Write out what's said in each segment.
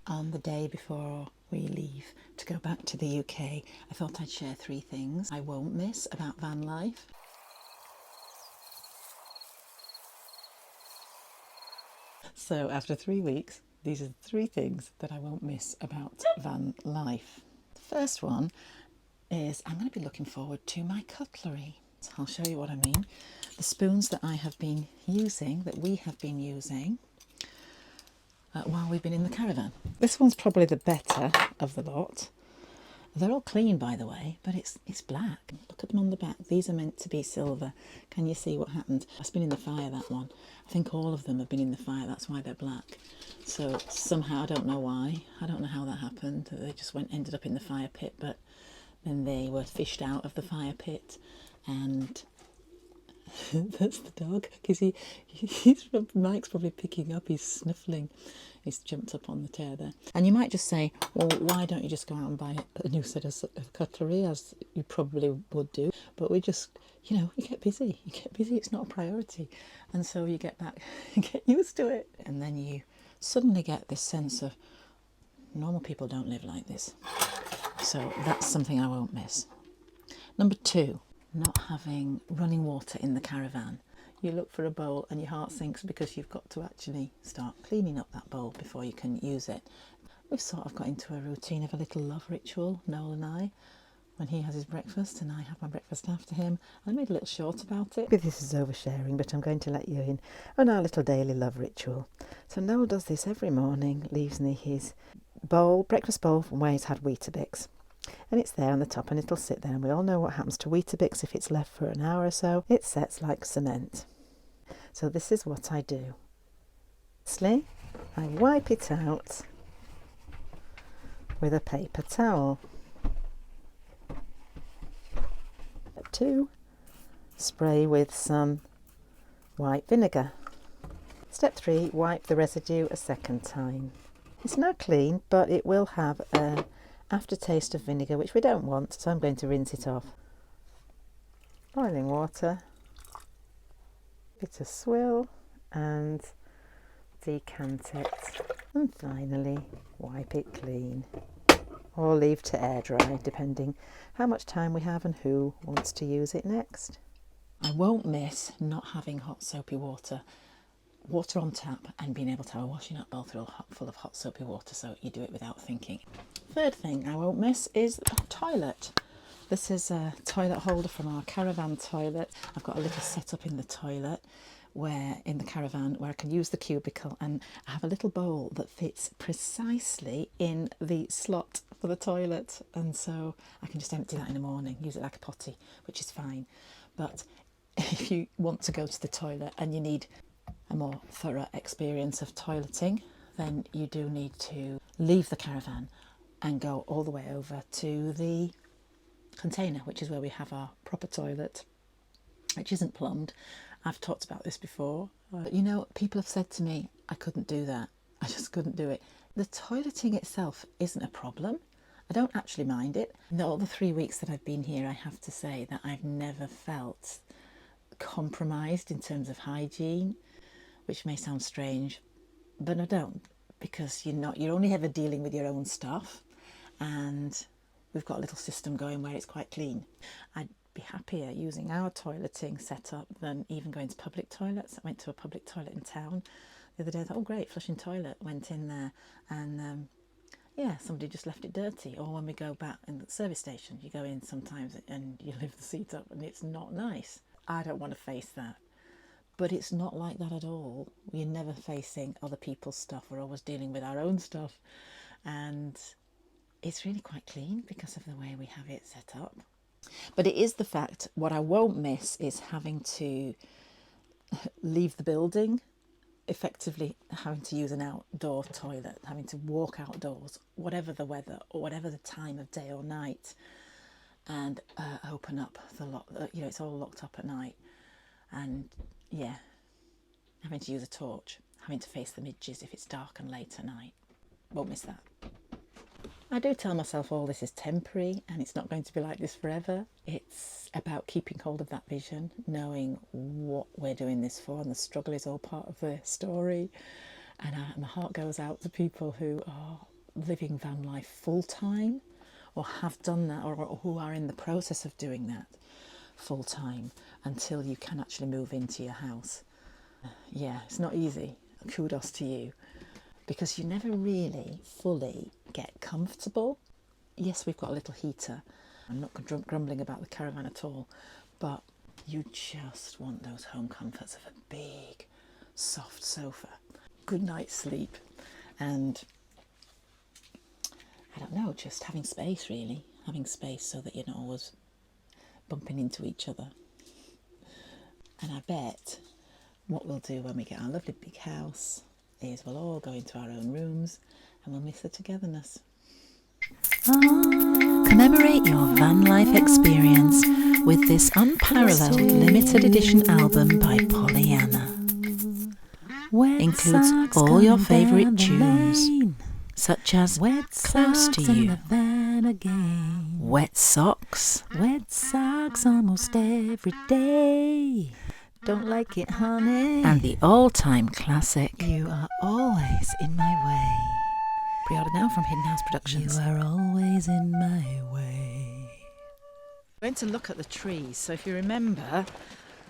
On the day before we leave to go back to the UK, I thought I'd share 3 things I won't miss about van life. So after 3 weeks, these are 3 things that I won't miss about van life. The first one is I'm going to be looking forward to my cutlery. So I'll show you what I mean. The spoons that I have been using, that we have been using while we've been in the caravan. This one's probably the better of the lot. They're all clean, by the way, but it's black. Look at them on the back. These are meant to be silver. Can you see what happened? It's been in the fire, that one. I think all of them have been in the fire. That's why they're black. So somehow, I don't know why. I don't know how that happened. They just ended up in the fire pit, but then they were fished out of the fire pit. And that's the dog, because Mike's probably picking up, he's snuffling, he's jumped up on the chair there. And you might just say, well, why don't you just go out and buy a new set of cutlery, as you probably would do, but we just, you get busy, it's not a priority, and so you get used to it, and then you suddenly get this sense of normal people don't live like this. So that's something I won't miss. Number 2, not having running water in the caravan. You look for a bowl and your heart sinks because you've got to actually start cleaning up that bowl before you can use it. We've sort of got into a routine of a little love ritual, Noel and I, when he has his breakfast and I have my breakfast after him. I made a little short about it. Maybe this is oversharing, but I'm going to let you in on our little daily love ritual. So Noel does this every morning, leaves me his breakfast bowl from where he's had Weetabix. And it's there on the top and it'll sit there, and we all know what happens to Weetabix if it's left for an hour or so. It sets like cement. So this is what I do. Firstly, I wipe it out with a paper towel. Step 2, spray with some white vinegar. Step 3, wipe the residue a second time. It's now clean, but it will have a aftertaste of vinegar, which we don't want, so I'm going to rinse it off. Boiling water, bit of swill, and decant it. And finally, wipe it clean. Or leave to air dry, depending how much time we have and who wants to use it next. I won't miss not having hot soapy water on tap and being able to have a washing up bowl full of hot soapy water, so you do it without thinking. Third thing I won't miss is a toilet. This is a toilet holder from our caravan toilet. I've got a little setup in the toilet in the caravan where I can use the cubicle, and I have a little bowl that fits precisely in the slot for the toilet, and so I can just empty that in the morning, use it like a potty, which is fine. But if you want to go to the toilet and you need a more thorough experience of toileting, then you do need to leave the caravan and go all the way over to the container, which is where we have our proper toilet, which isn't plumbed. I've talked about this before, but people have said to me I couldn't do that. I just couldn't do it. The toileting itself isn't a problem. I don't actually mind it. In all the 3 weeks that I've been here, I have to say that I've never felt compromised in terms of hygiene, which may sound strange, but I don't, because you're only ever dealing with your own stuff, and we've got a little system going where it's quite clean. I'd be happier using our toileting setup than even going to public toilets. I went to a public toilet in town the other day. I thought, oh great, flushing toilet. Went in there and somebody just left it dirty. Or when we go back in the service station, you go in sometimes and you lift the seat up and it's not nice. I don't want to face that. But it's not like that at all. We're never facing other people's stuff. We're always dealing with our own stuff. And it's really quite clean because of the way we have it set up. But it is the fact, what I won't miss is having to leave the building, effectively having to use an outdoor toilet, having to walk outdoors, whatever the weather or whatever the time of day or night, and open up the lock. It's all locked up at night. And having to use a torch, having to face the midges if it's dark and late at night. Won't miss that. I do tell myself all this is temporary and it's not going to be like this forever. It's about keeping hold of that vision, knowing what we're doing this for, and the struggle is all part of the story. And my heart goes out to people who are living van life full-time or have done that, or who are in the process of doing that full-time until you can actually move into your house. Yeah, it's not easy. Kudos to you, because you never really fully get comfortable. Yes, we've got a little heater. I'm not grumbling about the caravan at all, but you just want those home comforts of a big, soft sofa, good night's sleep, and I don't know, just having space really, having space so that you're not always bumping into each other. And I bet what we'll do when we get our lovely big house is we'll all go into our own rooms and we'll miss the togetherness. Commemorate your van life experience with this unparalleled limited edition album by Pollyanna. Includes all your favourite tunes, such as Close to You, Wet Socks, almost every day. Don't like it, honey. and the all-time classic, You are always in my way. pre-order now from Hidden House You Productions. are always in my way. We're going to look at the trees. So if you remember,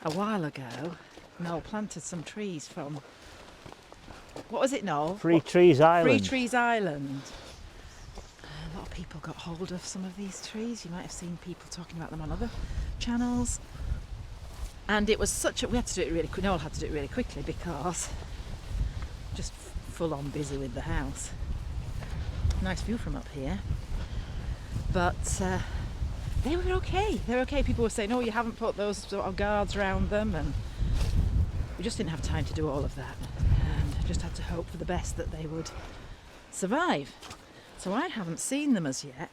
a while ago, Noel planted some trees from, what was it, Noel? Free Trees Island. Free Trees Island. A lot of people got hold of some of these trees. You might have seen people talking about them on other channels. And it was such a, we had to do it really quick. Noel had to do it really quickly because just full on busy with the house. Nice view from up here. But they were okay. They were okay. People were saying, oh, you haven't put those sort of guards around them, and we just didn't have time to do all of that, and just had to hope for the best that they would survive. So I haven't seen them as yet.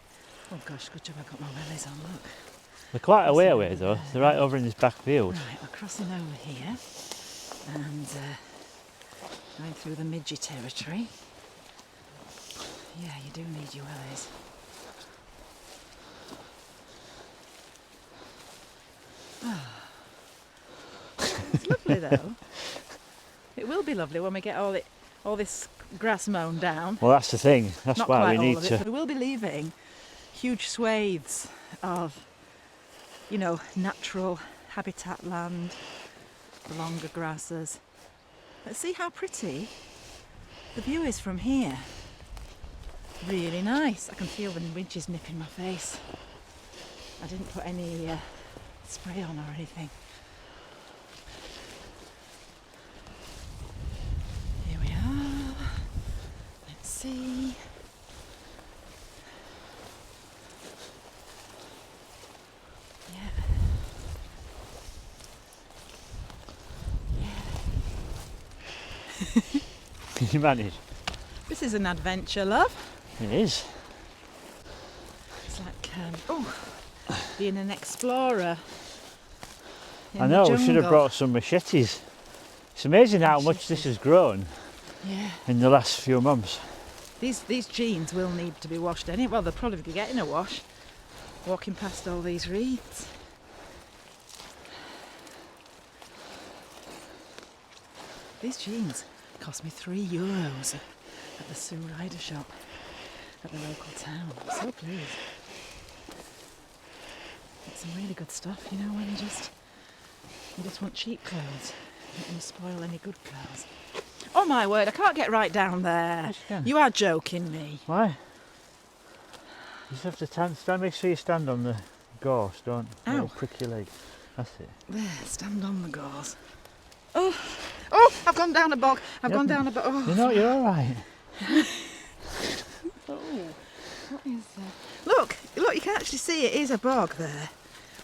Oh gosh, good job I got my wellies on, look. They're quite a way away though. They're right over in this back field. Right, we're crossing over here and going through the midgie territory. Yeah, you do need your wellies. It's lovely though. It will be lovely when we get all this grass mown down. Well, that's the thing. That's Not why quite we all need of it, to. but we will be leaving huge swathes of, you know, natural habitat land, the longer grasses. Let's see how pretty the view is from here. Really nice. I can feel the winches nipping my face. I didn't put any spray on or anything. Here we are. Let's see. Can you manage? This is an adventure, love. It is. It's like, being an explorer. In I know, the we should have jungle. brought some machetes. It's amazing how much this has grown Yeah. in the last few months. These jeans will need to be washed anyway. Well, they'll probably be getting a wash. Walking past all these reeds. These jeans cost me €3 at the Sue Ryder shop at the local town. I'm so pleased. It's some really good stuff, you know, when you just want cheap clothes. You don't want to spoil any good clothes. Oh my word, I can't get right down there. Yes, you can. You are joking me. Why? You just have to stand, make sure you stand on the gorse, don't Ow. It'll prick your leg. That's it. There, stand on the gauze. Oh, I've gone down a bog. I've gone down a bog. Oh, You know, you're alright. what is that? Look, you can actually see it is a bog there.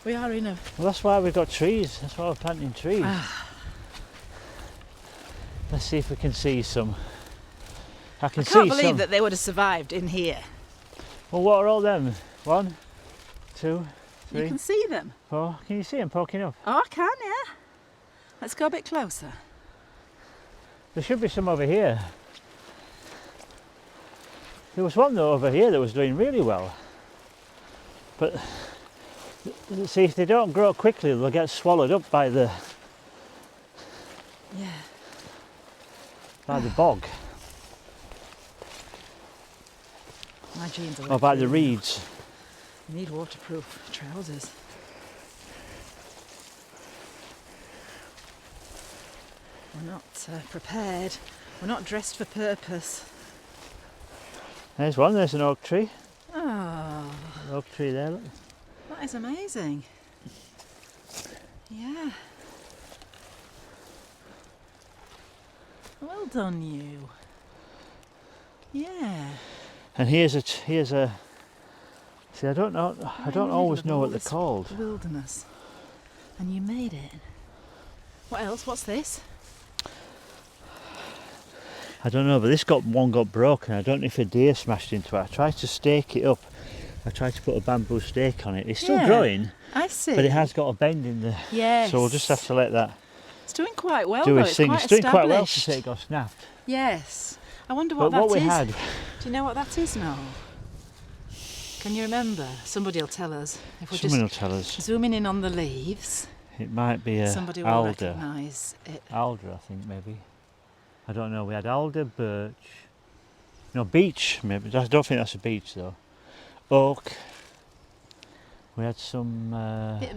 We are in a... Well, that's why we've got trees. That's why we're planting trees. Let's see if we can see some. I can see Can't believe some. that they would have survived in here. Well, what are all them? 1, 2, 3, You can see them. 4. Can you see them poking up? Oh, I can, yeah. Let's go a bit closer. There should be some over here. There was one though over here that was doing really well. But see, if they don't grow quickly, they'll get swallowed up by the Yeah. bog. My jeans are What about the through. reeds? You need waterproof trousers. We're not prepared. We're not dressed for purpose. There's one, there's an oak tree. Oh, An oak tree there, look. that is amazing. Yeah. Well done, you. Yeah. And here's a, see, I don't know, Right I in don't the always middle know of what they're all this called. Wilderness. And you made it. What else? What's this? I don't know, but this one got broken. I don't know if a deer smashed into it. I tried to stake it up. I tried to put a bamboo stake on it. It's still Yeah, growing, I see. but it has got a bend in the. Yes. So we'll just have to let that It's doing quite well, do though. its thing. Quite It's doing quite well to established. say it got snapped. Yes. I wonder But what that what we is. had, Do you know what that is, Noel? Can you remember? Somebody will tell us. If we're someone will just tell us. zooming in on the leaves, It might be a somebody will alder. recognise it. Alder, I think maybe. I don't know. We had alder, birch. No, beech. Maybe. I don't think that's a beech though. Oak. We had some.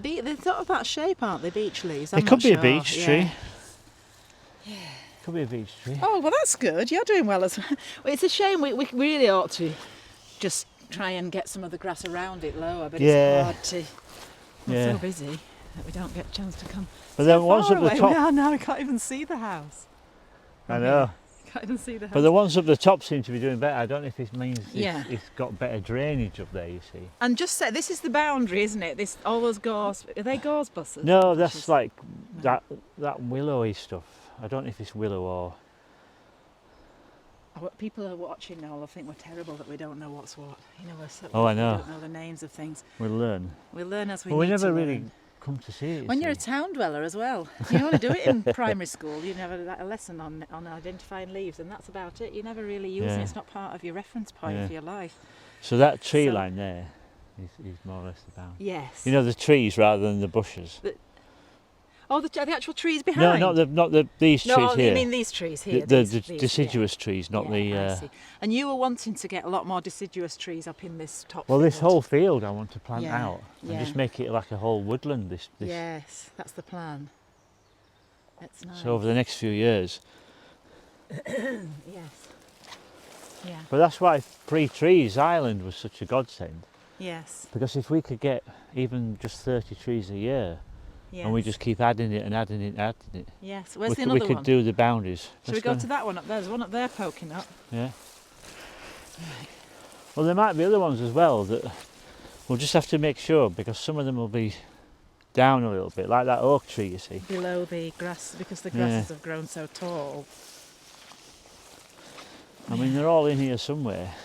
They're sort of that shape, aren't they? Beech leaves. It I'm could not be a sure. beech Yeah. tree. Could be a beech tree. Oh, well, that's good. You're doing well as well. It's a shame. We really ought to just try and get some of the grass around it lower, but Yeah. it's hard to. We're Yeah. so busy that we don't get a chance to come. But then How ones far up the away top. we are now, we can't even see the house. I know. Can't even see the house. But the ones up the top seem to be doing better. I don't know if it means Yeah. it's got better drainage up there, you see. And just say, this is the boundary, isn't it? This all those gauze. Are they gauze buses? No, that's Bushes? like No. that willowy stuff. I don't know if it's willow or. People are watching now. I think we're terrible that we don't know what's what. You know, Oh, I we know. don't know the names of things. We'll learn. We learn as we Well, we need never to really learn. come to see it. you When you're a see. town dweller as well, you only do it in primary school. You never a lesson on identifying leaves, and that's about it. You never really use it. Yeah. It's not part of your reference point Yeah. for your life. So that tree So- line there is more or less the bound. Yes. You know, the trees rather than the bushes. Oh, the actual trees No, behind. not these No, trees oh, here. you mean these trees here? the these, yeah. deciduous trees, not Yeah, I the. see. And you were wanting to get a lot more deciduous trees up in this top. Well, this field. whole field I want to plant Yeah, out and yeah. just make it like a whole woodland. This. Yes, that's the plan. That's nice. So over the next few years. Yes. Yeah. But that's why Free Trees Island was such a godsend. Yes. Because if we could get even just 30 trees a year, Yes. and we just keep adding it and adding it and adding it, Yes. Where's we the could, another we could one? do the boundaries. Shall we Let's go to that one up there? There's one up there poking up. Yeah. Well, there might be other ones as well that we'll just have to make sure, because some of them will be down a little bit, like that oak tree, you see. Below the grass, because the Yeah. grasses have grown so tall. I mean, they're all in here somewhere.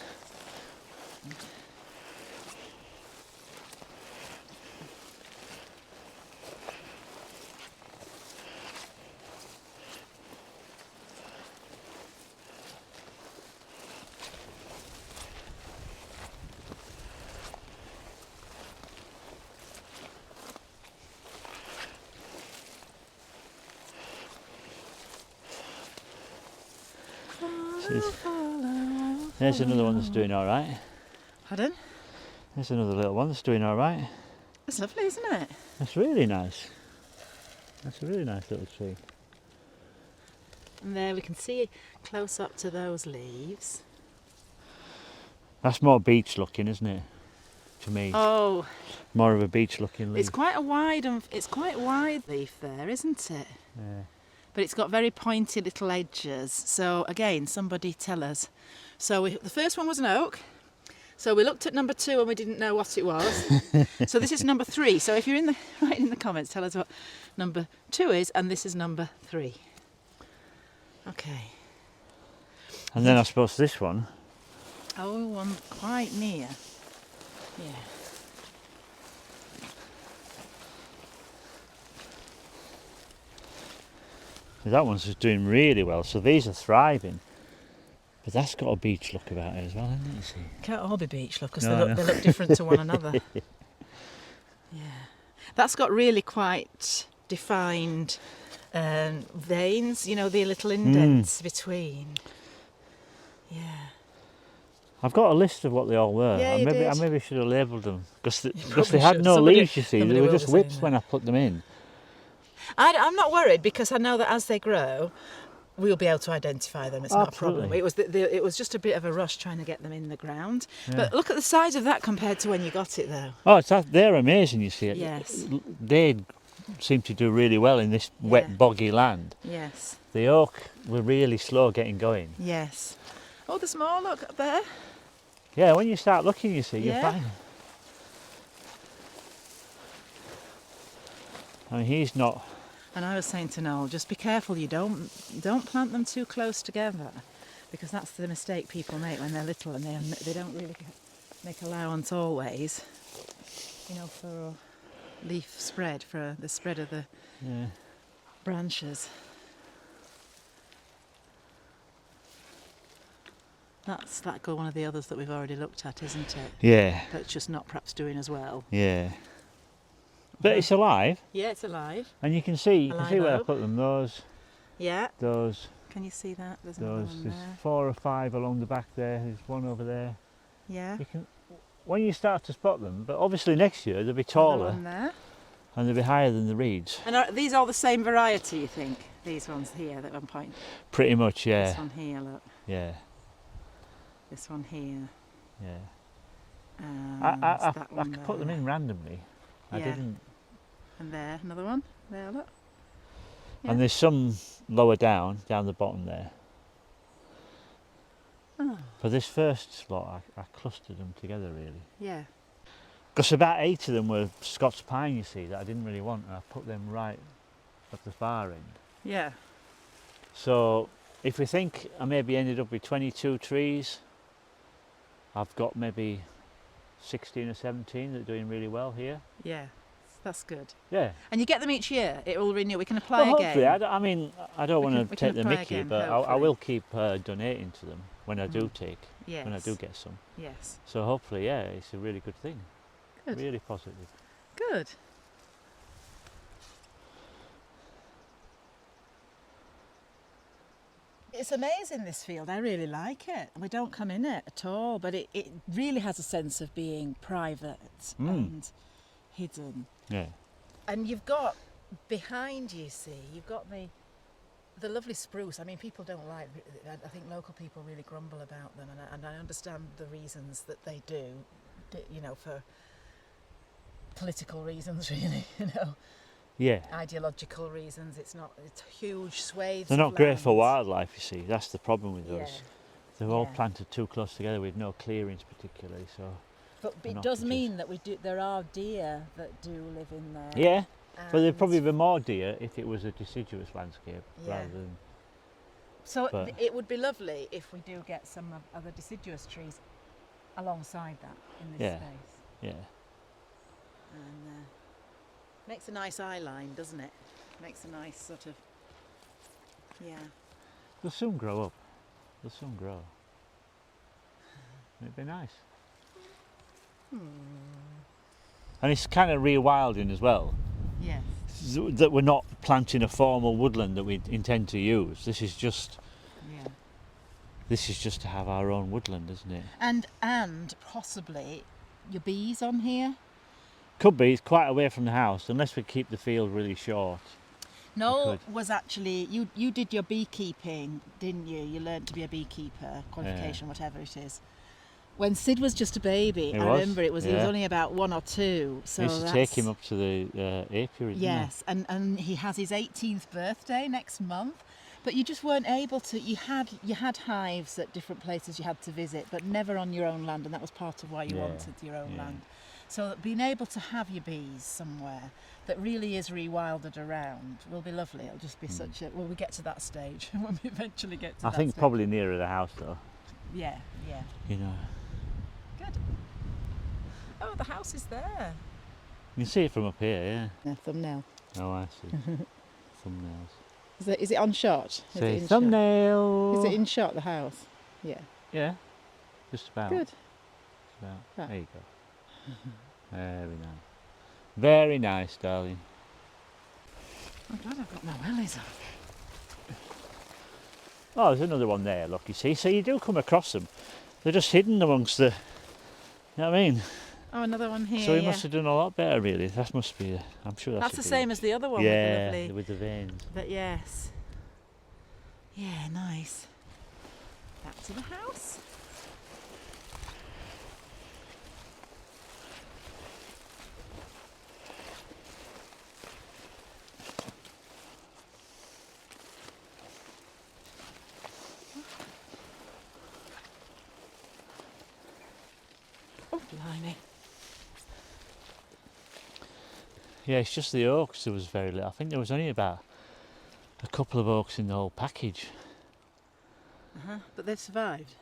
There's another one that's doing all right. Pardon? There's another little one that's doing all right. That's lovely, isn't it? That's really nice. That's a really nice little tree. And there we can see close up to those leaves. That's more beach looking, isn't it? To me, Oh, more of a beach looking leaf. it's quite a wide leaf there, isn't it? Yeah. But it's got very pointy little edges. So again, somebody tell us. So the first one was an oak. So we looked at number 2 and we didn't know what it was. So this is number 3. So if you're write in the comments, tell us what number 2 is, and this is number 3. Okay. And then I suppose this one. Oh, one quite near. Yeah. That one's just doing really well. So these are thriving. But that's got a beach look about it as well, hasn't it? You see? Can't all be beech, look, because No, I they look different to one another. Yeah. That's got really quite defined veins, you know, the little indents between. Yeah. I've got a list of what they all were. Yeah, I you maybe did. should have labelled them because probably they had should. no Somebody- leaves. You see, they somebody were will just be saying whips that. when I put them in. I'm not worried because I know that as they grow, we'll be able to identify them. It's not a problem. Absolutely. It was just a bit of a rush trying to get them in the ground. Yeah. But look at the size of that compared to when you got it, though. Oh, they're amazing. You see, Yes. They seem to do really well in this Yeah. wet, boggy land. Yes. The oak were really slow getting going. Yes. Oh, there's more. Look up there. Yeah, when you start looking, you see, Yeah. you find them. I mean, he's not. And I was saying to Noel, just be careful. You don't plant them too close together, because that's the mistake people make when they're little and they don't really make allowance always. You know, for leaf spread, for the spread of the Yeah. branches. That's one of the others that we've already looked at, isn't it? Yeah. That's just not perhaps doing as well. Yeah. But it's alive, Yeah, it's alive. and you can see where I Alive-o. put them. Those, Yeah. those, Can you see that? There's another those. one There's there. 4 or 5 along the back there. There's one over there. Yeah. You can, when you start to spot them, but obviously next year they'll be Another taller one there. and they'll be higher than the reeds. And are these all the same variety, you think? These ones here that one point. Pretty much, yeah. This one here, look. Yeah, This one here. yeah. And I that one put them there. in randomly. I Yeah. didn't. And there, another one. There, look. Yeah. And there's some lower down the bottom there. Oh, For this first lot, I clustered them together really. yeah. Because about 8 of them were Scots pine, you see, that I didn't really want, and I put them right at the far end. Yeah. So if we think I maybe ended up with 22 trees, I've got maybe 16 or 17 that are doing really well here. Yeah. That's good. Yeah. And you get them each year. It will renew. We can apply Well, hopefully, again. I mean, I don't We want can to take the apply mickey, again, but I hopefully. will keep donating to them when I do take, Yes. when I do get some. Yes. So hopefully, yeah, it's a really good thing. Good. Really positive. Good. It's amazing, this field. I really like it. We don't come in it at all, but it really has a sense of being private and hidden. Yeah. And you've got behind you, see, you've got the lovely spruce. I mean, people don't like. I think local people really grumble about them, and I understand the reasons that they do. You know, for political reasons, really. You know, Yeah. ideological reasons. It's huge swathes. They're of not great for land. wildlife, you see. That's the problem with those. Yeah. They're all Yeah. planted too close together with no clearings particularly, so. But They're it not does produced. mean that there are deer that do live in there. Yeah, but there'd And probably be more deer if it was a deciduous landscape Yeah. rather than. So but- it would be lovely if we do get some of other deciduous trees alongside that in this Yeah. space. Yeah. And makes a nice eye line, doesn't it? Makes a nice sort of, yeah. They'll soon grow up. They'll soon grow. It'd be nice. And it's kind of rewilding as well. Yes. That we're not planting a formal woodland that we intend to use. This is just Yeah. to have our own woodland, isn't it? And possibly your bees on here. Could be. It's quite away from the house, unless we keep the field really short. Noel could. was actually, you did your beekeeping, didn't you? You learned to be a beekeeper, qualification, whatever it is. When Sid was just a baby, He I was, remember he was yeah. only about 1 or 2. So I used to that's, take him up to the apiary. didn't I? Yes, and he has his 18th birthday next month. But you just weren't able to. You had hives at different places you had to visit, but never on your own land, and that was part of why you Yeah, wanted your own yeah. land. So being able to have your bees somewhere that really is rewilded around will be lovely. It'll just be such a. Well, we get to that stage when we eventually get to I that think stage. probably nearer the house though. Yeah, yeah. You know, Good. Oh, the house is there. you can see it from up here. A thumbnail. Yeah. Oh, I see. Thumbnails. Is it on shot? Is Say it in thumbnail. shot? Is it in shot, the house? Yeah. Yeah, just about. Good. Just about. Right. There you go. Very nice. Very nice, darling. I'm glad I've got my wellies on. Oh, there's another one there. Look, you see. So you do come across them. They're just hidden amongst the. You know what I mean? Oh, another one here. So he yeah. must have done a lot better, really. That must be. I'm sure that's. That's the same as the other one Yeah, with the lovely. with the veins. But yes. Yeah, nice. Back to the house. Oh, blimey. Yeah, it's just the oaks. There was very little. I think there was only about a couple of oaks in the whole package. But they've survived.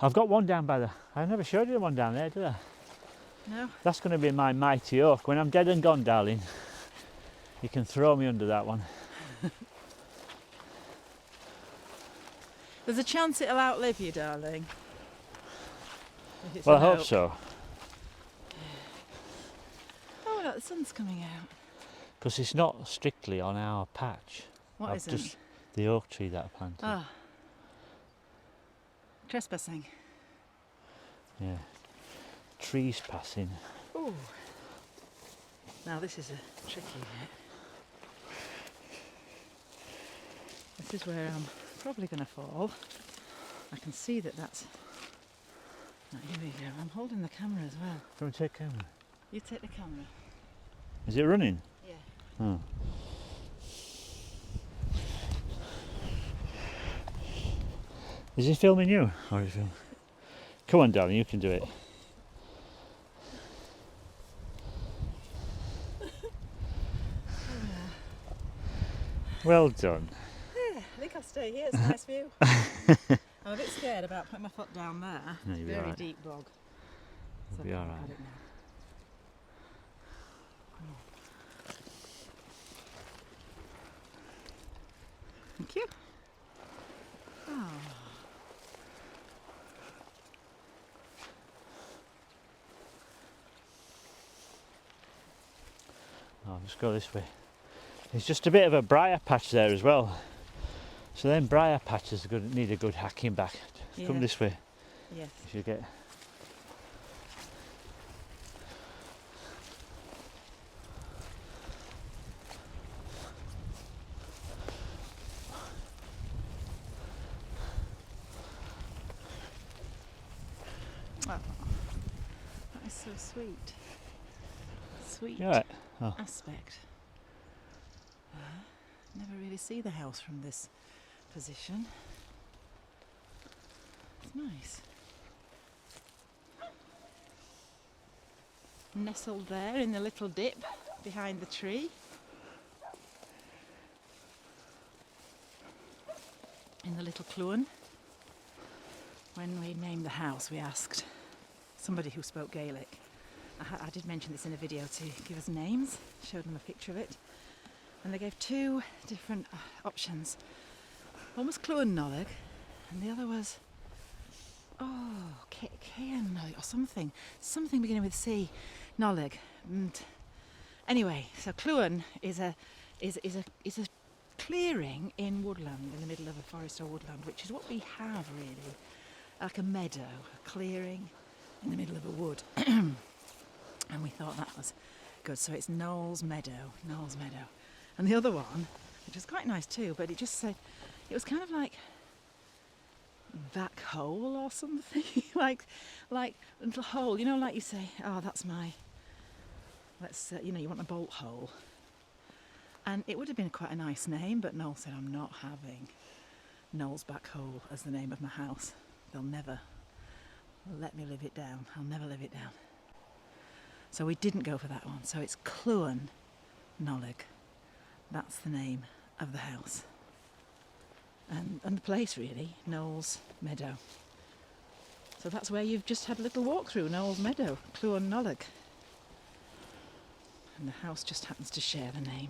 I've got one down by the. I never showed you the one down there, did I? No? That's going to be my mighty oak. When I'm dead and gone, darling, you can throw me under that one. There's a chance it'll outlive you, darling. If it's Well, I an hope oak. so. Oh, look, the sun's coming out. Because it's not strictly on our patch. What I've isn't? just the oak tree that I planted. Ah. Trespassing. Yeah. Trees passing. Ooh. Now this is a tricky bit. This is where I'm probably going to fall. I can see that that's... Right, here we go. I'm holding the camera as well. Can we take camera? You take the camera. Is it running? Yeah. Oh. Is he filming you? Or is he film? Come on, darling, you can do it. Well done. Yeah, I think I'll stay here. It's a nice view. I'm a bit scared about putting my foot down there. No, It's you'll a be very alright. deep bog. You'll So be I've alright. got it now. Thank you. Oh. I'll just go this way. There's just a bit of a briar patch there as well. So then briar patches need a good hacking back. Come Yeah. this way. Yes. If you get. Oh, that is so sweet. Sweet You alright? Oh. aspect. Never really see the house from this position. It's nice. Nestled there in the little dip behind the tree. In the little clun. When we named the house, we asked somebody who spoke Gaelic. I did mention this in a video to give us names, showed them a picture of it. And they gave two different options. One was Cluan Noleg, and the other was, Cairn Noleg, or something beginning with C, Noleg. And anyway, so Cluan is a clearing in woodland, in the middle of a forest or woodland, which is what we have really, like a meadow, a clearing in the middle of a wood. And we thought that was good, so it's Noel's Meadow. And the other one, which was quite nice too, but it just said, it was kind of like back hole or something, like a little hole, you know, like you say, oh, that's my, you want a bolt hole. And it would have been quite a nice name, but Noel said, I'm not having Noel's back hole as the name of my house. They'll never let me live it down. I'll never live it down. So we didn't go for that one. So it's Cluan Noleg. That's the name of the house. And the place really, Noel's Meadow. So that's where you've just had a little walk through, Noel's Meadow, Cluan Noleg. And the house just happens to share the name.